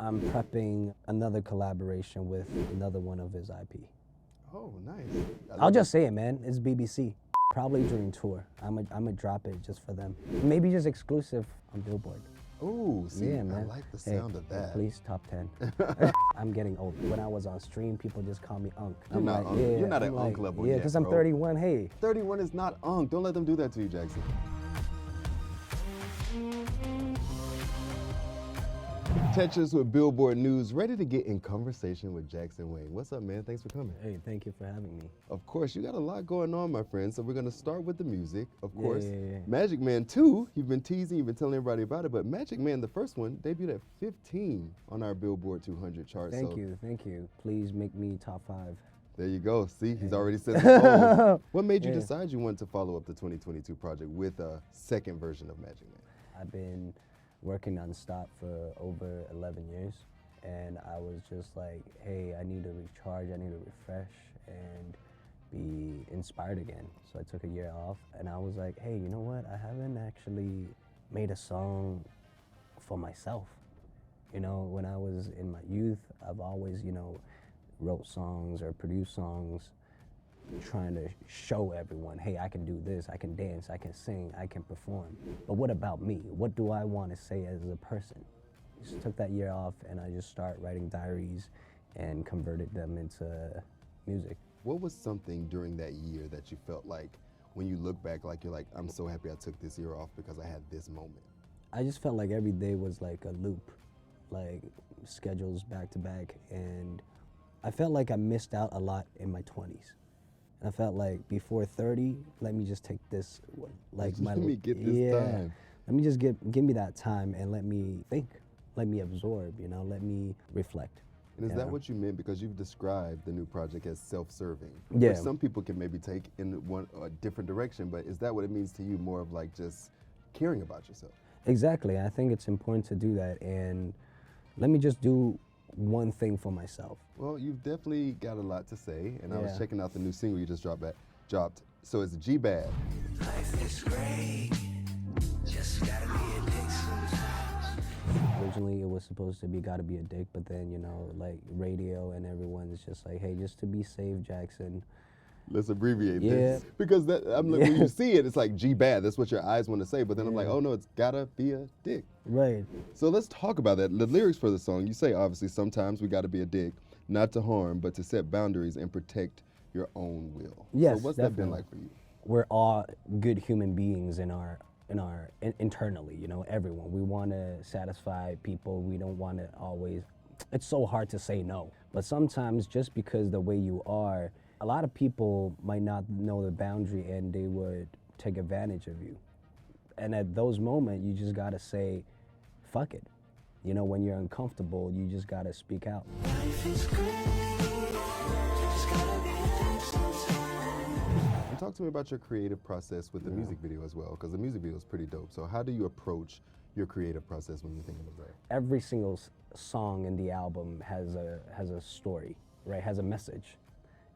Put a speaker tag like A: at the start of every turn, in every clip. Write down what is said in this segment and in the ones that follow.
A: I'm prepping another collaboration with another one of his IP.
B: Oh, nice.
A: I'll just say it, man. It's BBC. Probably during tour. I'm a drop it just for them. Maybe just exclusive on Billboard.
B: Ooh, see,
A: Yeah, man.
B: I like the sound of that.
A: Please, top 10. I'm getting old. When I was on stream, people just call me Unk.
B: You're not Unk. You're not at Unk level
A: Yeah,
B: yet,
A: because I'm
B: bro.
A: 31, hey.
B: 31 is not Unk. Don't let them do that to you, Jackson. Tetris with Billboard News, ready to get in conversation with Jackson Wang. What's up, man? Thanks for coming.
A: Hey, thank you for having me.
B: Of course, you got a lot going on, my friend. So we're gonna start with the music, of course.
A: Yeah.
B: Magic Man 2, you've been teasing, you've been telling everybody about it, but Magic Man, the first one, debuted at 15 on our Billboard 200 chart.
A: Thank you. Please make me top 5.
B: There you go. See, he's already set the goals. What made you
A: Yeah.
B: decide you wanted to follow up the 2022 project with a second version of Magic Man?
A: I've been working nonstop for over 11 years, and I was just like, hey, I need to recharge, I need to refresh and be inspired again. So I took a year off, and I was like, hey, you know what? I haven't actually made a song for myself. You know, when I was in my youth, I've always, wrote songs or produced songs trying to show everyone, hey, I can do this, I can dance, I can sing, I can perform. But what about me? What do I want to say as a person? Just took that year off, and I just started writing diaries and converted them into music.
B: What was something during that year that you felt like, when you look back, like you're like, I'm so happy I took this year off because I had this moment?
A: I just felt like every day was like a loop, like schedules back to back, and I felt like I missed out a lot in my 20s. I felt like before 30, let me just take this, like
B: let me get this time.
A: Let me just give me that time and let me think, let me absorb, let me reflect.
B: And is that what you meant? Because you've described the new project as self-serving,
A: Yeah.
B: which some people can maybe take in a different direction, but is that what it means to you, more of like just caring about yourself?
A: Exactly, I think it's important to do that, and let me just do one thing for myself.
B: Well, you've definitely got a lot to say, and I was
A: Yeah.
B: checking out the new single you just dropped. So it's Gbad.
C: Life is great, just gotta be a dick sometimes.
A: Originally, it was supposed to be gotta be a dick, but then, like radio and everyone's just like, hey, just to be safe, Jackson.
B: Let's abbreviate
A: Yeah.
B: this. Because when you see it, it's like Gbad. That's what your eyes want to say. But then I'm like, oh no, it's gotta be a dick.
A: Right.
B: So let's talk about that. The lyrics for the song, you say obviously sometimes we gotta be a dick, not to harm, but to set boundaries and protect your own will.
A: Yes,
B: So what's that been
A: definitely.
B: like for you?
A: We're all good human beings internally, everyone. We want to satisfy people. We don't want to always, it's so hard to say no. But sometimes just because the way you are, a lot of people might not know the boundary and they would take advantage of you. And at those moments, you just got to say, fuck it. When you're uncomfortable, you just got to speak out.
C: Life is great, just gotta be a dick sometimes.
B: And talk to me about your creative process with the music video as well, because the music video is pretty dope. So how do you approach your creative process when you're thinking of that?
A: Every single song in the album has a story, right? Has a message,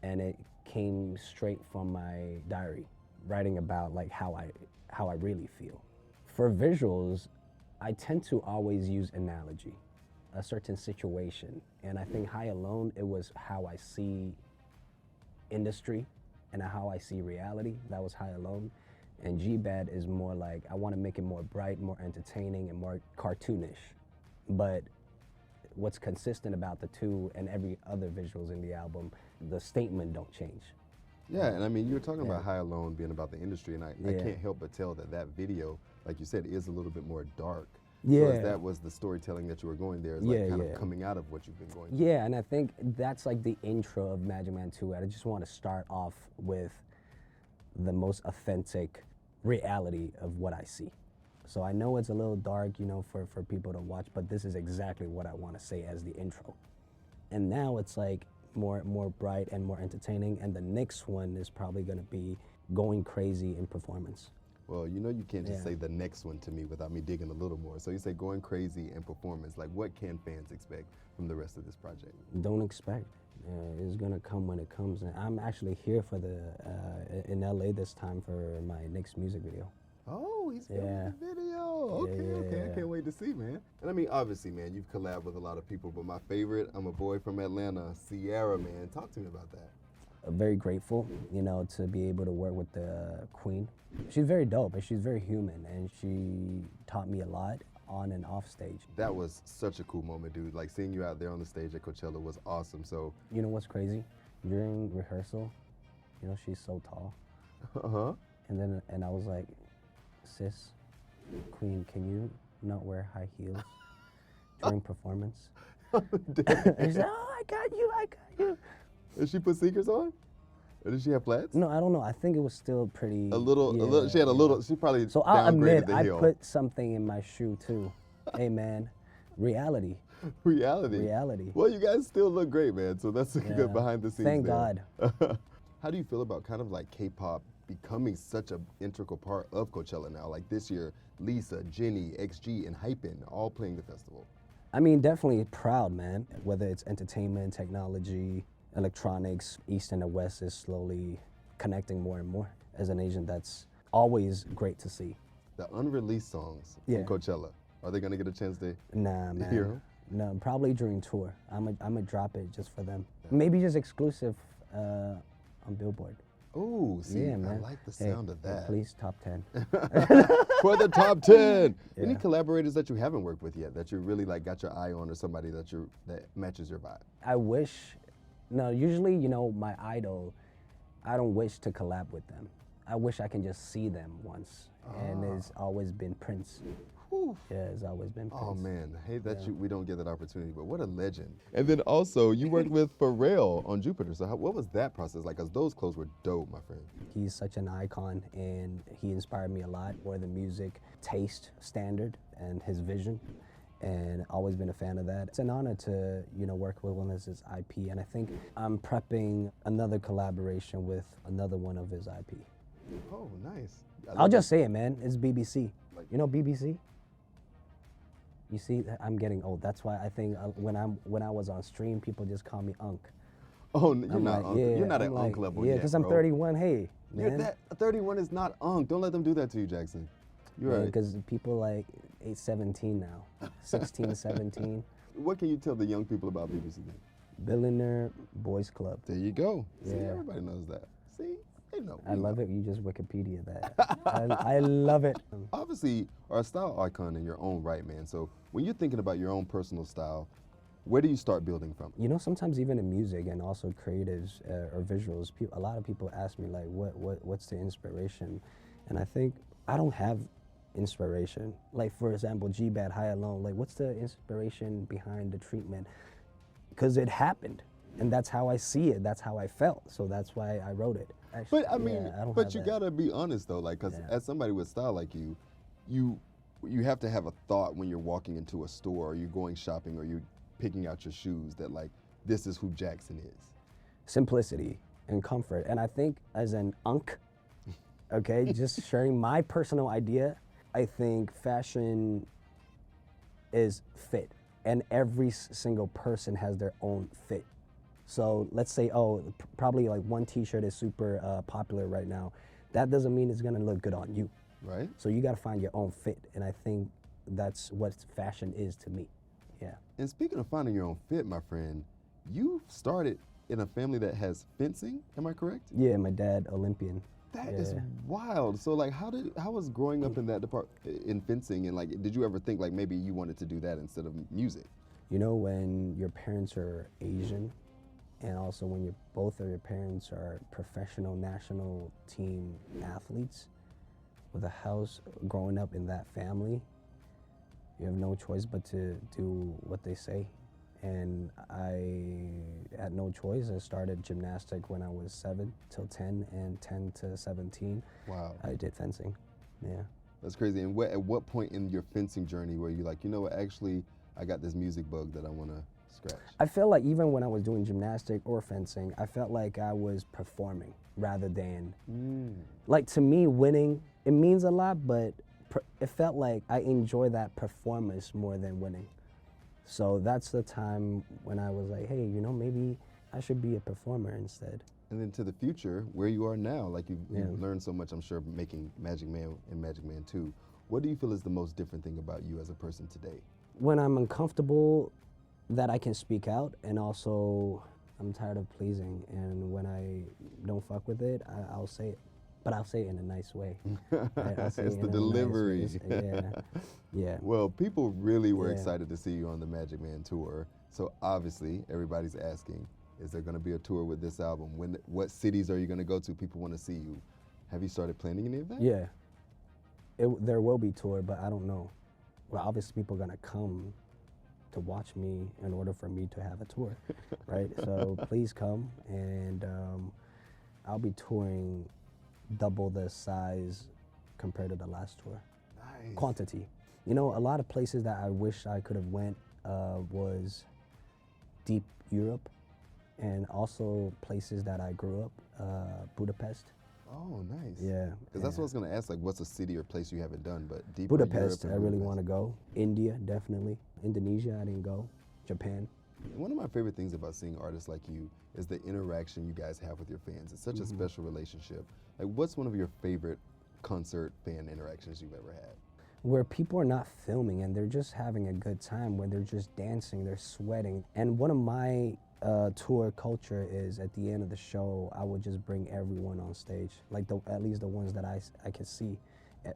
A: and it came straight from my diary, writing about like how I really feel. For visuals, I tend to always use analogy, a certain situation, and I think High Alone, it was how I see industry and how I see reality. That was High Alone. And Gbad is more like, I want to make it more bright, more entertaining, and more cartoonish. But what's consistent about the two and every other visuals in the album, the statement don't change.
B: Yeah, and I mean, you were talking about High Alone being about the industry, and I
A: Yeah.
B: can't help but tell that video, like you said, is a little bit more dark.
A: Yeah.
B: So as that was the storytelling that you were going there, is like kind of coming out of what you've been going through.
A: Yeah, and I think that's like the intro of Magic Man 2. I just want to start off with the most authentic reality of what I see. So I know it's a little dark, for people to watch, but this is exactly what I want to say as the intro. And now it's like more bright and more entertaining, and the next one is probably going to be going crazy in performance.
B: Well, you can't just
A: Yeah.
B: say the next one to me without me digging a little more. So you say going crazy in performance. Like, what can fans expect from the rest of this project?
A: Don't expect. It's gonna come when it comes. And I'm actually here for in LA this time for my next music video.
B: Oh, he's filming
A: Yeah.
B: the video. Okay,
A: Yeah,
B: okay. I
A: yeah.
B: can't wait to see, man. And I mean, obviously, man, you've collabed with a lot of people, but my favorite, I'm a boy from Atlanta, Ciara, man. Talk to me about that.
A: Very grateful, you know, to be able to work with the queen. She's very dope and she's very human, and she taught me a lot on and off stage.
B: That was such a cool moment, dude. Like seeing you out there on the stage at Coachella was awesome. So,
A: You know what's crazy? During rehearsal, you know, she's so tall.
B: uh-huh.
A: And I was like, sis, queen, can you not wear high heels during performance? And she said, oh, I got you.
B: Did she put sneakers on? Or did she have flats?
A: No, I don't know. I think it was still pretty.
B: A little, she had a
A: yeah.
B: little, she probably
A: So I'll
B: downgraded
A: admit,
B: the
A: I
B: heel.
A: put something in my shoe too. Hey man, reality.
B: Reality. Well, you guys still look great, man. So that's a
A: Yeah.
B: good behind the scenes
A: Thank
B: there.
A: God.
B: How do you feel about kind of like K-pop becoming such an integral part of Coachella now? Like this year, Lisa, Jenny, XG, and Hypen all playing the festival.
A: I mean, definitely proud, man. Whether it's entertainment, technology, electronics, East and the West is slowly connecting more and more. As an Asian, that's always great to see.
B: The unreleased songs
A: Yeah.
B: from Coachella, are they gonna get a chance to
A: Nah, man.
B: hear 'em?
A: No, probably during tour. I'm a drop it just for them. Maybe just exclusive on Billboard.
B: Oh, see,
A: Yeah,
B: I
A: man.
B: like the
A: Hey,
B: sound of
A: hey,
B: that.
A: please, top 10.
B: For the top 10. Any
A: Yeah.
B: collaborators that you haven't worked with yet that you really like got your eye on, or somebody that matches your vibe?
A: I wish, no, usually, you know, my idol, I don't wish to collab with them. I wish I can just see them once. And it's always been Prince.
B: Whew.
A: Yeah, it's always been Prince.
B: Oh man, I hate that we don't get that opportunity, but what a legend. And then also, you worked with Pharrell on Joopiter. So what was that process like? Because those clothes were dope, my friend.
A: He's such an icon, and he inspired me a lot for the music taste standard and his vision, and always been a fan of that. It's an honor to, you know, work with one of his IP, and I think I'm prepping another collaboration with another one of his IP.
B: Oh, nice.
A: I'll just say it, man. It's BBC. You know BBC? You see, I'm getting old. That's why I think when I was on stream, people just call me Unc.
B: Oh, you're
A: I'm
B: not
A: like,
B: Unc.
A: yeah,
B: You're not
A: I'm
B: at
A: like,
B: Unc level
A: yeah,
B: yet,
A: because I'm
B: bro.
A: 31. Hey,
B: You're
A: man.
B: 31 is not Unc. Don't let them do that to you, Jackson. You're right.
A: Because people like 17 now, 16, 17.
B: What can you tell the young people about BBC then?
A: Billionaire Boys Club.
B: There you go. See,
A: Yeah.
B: everybody knows that. See, they know.
A: I love it. You just Wikipedia that. I love it.
B: Obviously, are a style icon in your own right, man. So when you're thinking about your own personal style, where do you start building from?
A: You know, sometimes even in music and also creatives or visuals, a lot of people ask me like, what's the inspiration? And I think I don't have inspiration. Like for example, Gbad High Alone. Like, what's the inspiration behind the treatment? Because it happened, and that's how I see it. That's how I felt. So that's why I wrote it. Actually,
B: But I mean,
A: yeah, I don't
B: but
A: have
B: you
A: that.
B: gotta be honest though, like, cause
A: Yeah.
B: as somebody with style like you have to have a thought when you're walking into a store, or you're going shopping, or you're picking out your shoes, that like, this is who Jackson is.
A: Simplicity and comfort. And I think as an Unc, okay, just sharing my personal idea, I think fashion is fit, and every single person has their own fit. So let's say, probably like one t-shirt is super popular right now. That doesn't mean it's gonna look good on you.
B: Right?
A: So you gotta find your own fit, and I think that's what fashion is to me. Yeah.
B: And speaking of finding your own fit, my friend, you started in a family that has fencing, am I correct?
A: Yeah, my dad, Olympian.
B: That is
A: Yeah.
B: wild. So like, how was growing up in that in fencing, and like, did you ever think like maybe you wanted to do that instead of music?
A: You know, when your parents are Asian, and also when both of your parents are professional national team athletes, with a house, growing up in that family, you have no choice but to do what they say. And I had no choice. I started gymnastic when I was 7 till 10, and 10 to 17,
B: Wow.
A: I did fencing. Yeah.
B: That's crazy. And at what point in your fencing journey were you like, you know what, actually, I got this music bug that I want to scratch?
A: I feel like even when I was doing gymnastic or fencing, I felt like I was performing rather than, like, to me, winning, it means a lot, but it felt like I enjoy that performance more than winning. So that's the time when I was like, hey, you know, maybe I should be a performer instead.
B: And then to the future, where you are now, like you've
A: Yeah.
B: learned so much, I'm sure, making Magic Man and Magic Man 2. What do you feel is the most different thing about you as a person today?
A: When I'm uncomfortable, that I can speak out, and also I'm tired of pleasing. And when I don't fuck with it, I'll say it, but I'll say it in a nice way. Right? I'll say
B: It's
A: it
B: the
A: in a nice way.
B: delivery.
A: Yeah, yeah.
B: Well, people really were
A: Yeah.
B: excited to see you on the Magic Man tour. So obviously, everybody's asking, is there going to be a tour with this album? What cities are you going to go to? People want to see you. Have you started planning any of that?
A: Yeah, there will be tour, but I don't know. Well, obviously people are gonna come to watch me in order for me to have a tour, right? So please come, and I'll be touring double the size compared to the last tour.
B: Nice.
A: Quantity. You know, a lot of places that I wish I could have went was deep Europe, and also places that I grew up, Budapest.
B: Oh, nice.
A: Yeah.
B: Because that's what I was going to ask, like, what's a city or place you haven't done, but deep
A: Budapest,
B: Europe
A: I
B: and
A: really
B: Budapest.
A: want to go. India, definitely. Indonesia, I didn't go. Japan.
B: One of my favorite things about seeing artists like you is the interaction you guys have with your fans. It's such a special relationship. Like, what's one of your favorite concert fan interactions you've ever had?
A: Where people are not filming and they're just having a good time, where they're just dancing, they're sweating. And one of my tour culture is at the end of the show, I would just bring everyone on stage, like at least the ones that I can see.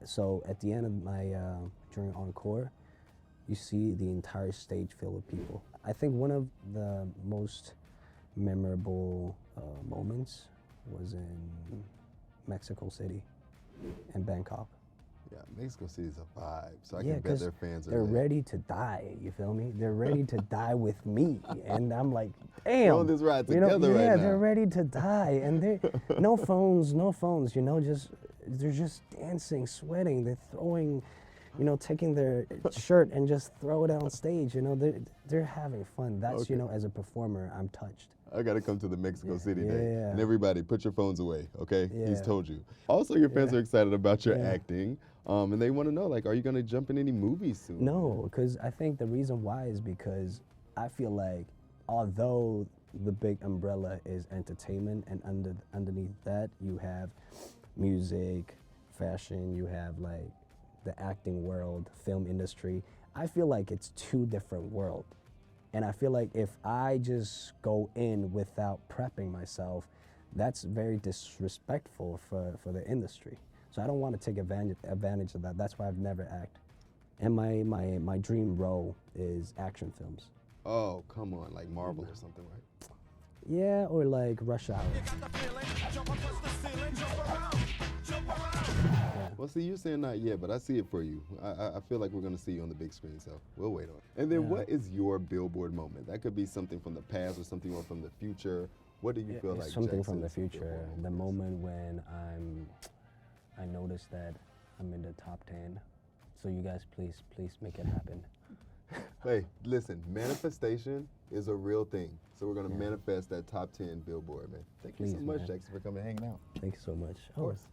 A: So at the end of my, during encore, you see the entire stage filled with people. I think one of the most memorable moments was in Mexico City and Bangkok.
B: Yeah, Mexico City's a vibe, so I
A: Yeah,
B: can bet
A: 'cause
B: their fans are
A: they're
B: there.
A: ready to die, you feel me? They're ready to die with me. And I'm like,
B: We're
A: damn.
B: on this ride
A: you know,
B: together right
A: yeah,
B: now.
A: they're ready to die. And they're no phones, you know, they're just dancing, sweating, they're throwing, you know, taking their shirt and just throw it on stage, you know, they're having fun. That's,
B: Okay.
A: you know, as a performer, I'm touched.
B: I gotta come to the Mexico City day.
A: Yeah.
B: And everybody, put your phones away, okay? He's
A: Yeah.
B: told you. Also, your fans
A: Yeah.
B: are excited about your
A: Yeah.
B: acting, and they want to know, like, are you gonna jump in any movies soon?
A: No, because I think the reason why is because I feel like although the big umbrella is entertainment, and underneath that you have music, fashion, you have like the acting world, film industry, I feel like it's two different worlds. And I feel like if I just go in without prepping myself, that's very disrespectful for the industry. So I don't want to take advantage of that. That's why I've never acted. And my dream role is action films.
B: Oh, come on, like Marvel or something, right?
A: Yeah, or like Rush Hour.
B: Well, see, you're saying not yet, but I see it for you. I feel like we're gonna see you on the big screen, so we'll wait on it. And then,
A: Yeah.
B: what is your Billboard moment? That could be something from the past or something from the future. What do you feel
A: It's
B: like?
A: something from the
B: Jackson's
A: future.
B: Billboard
A: The
B: moment is?
A: moment when I notice that I'm in the top 10. So you guys, please make it happen.
B: Hey, listen, manifestation is a real thing. So we're gonna
A: Yeah.
B: manifest that top 10 Billboard, man. Thank you so
A: Please,
B: much,
A: man.
B: Jackson, for coming and hanging out.
A: Thank you so much.
B: Of course.